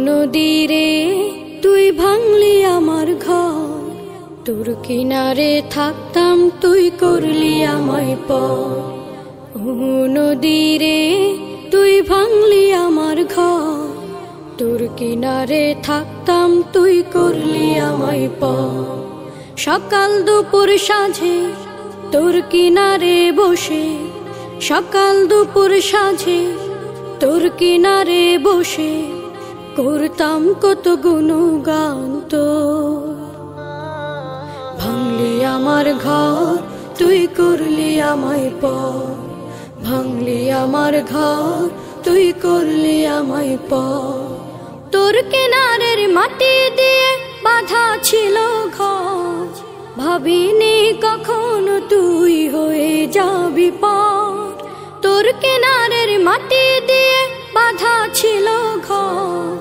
নদীরে তুই ভাঙলি আমার ঘর, তোর কিনারে থাকতাম তুই করলি আমায় পর। নদীরে তুই ভাঙলি আমার ঘর, তোর কিনারে থাকতাম তুই করলি আমায় পর। সকাল দুপুর সাঁঝে তোর কিনারে বসে, সকাল দুপুর সাঁঝে তোর কিনারে বসে করতাম কত গুণগান তোর। ভাঙলি আমার ঘর তুই করলি আমায় পর, ভাঙলি আমার ঘর তুই করলি আমায় পর। তোর কিনারের মাটি দিয়ে বাঁধা ছিল ঘর, ভাবিনি কখনো তুই হয়ে যাবি পার। তোর কিনারের মাটি দিয়ে বাঁধা ছিল ঘর,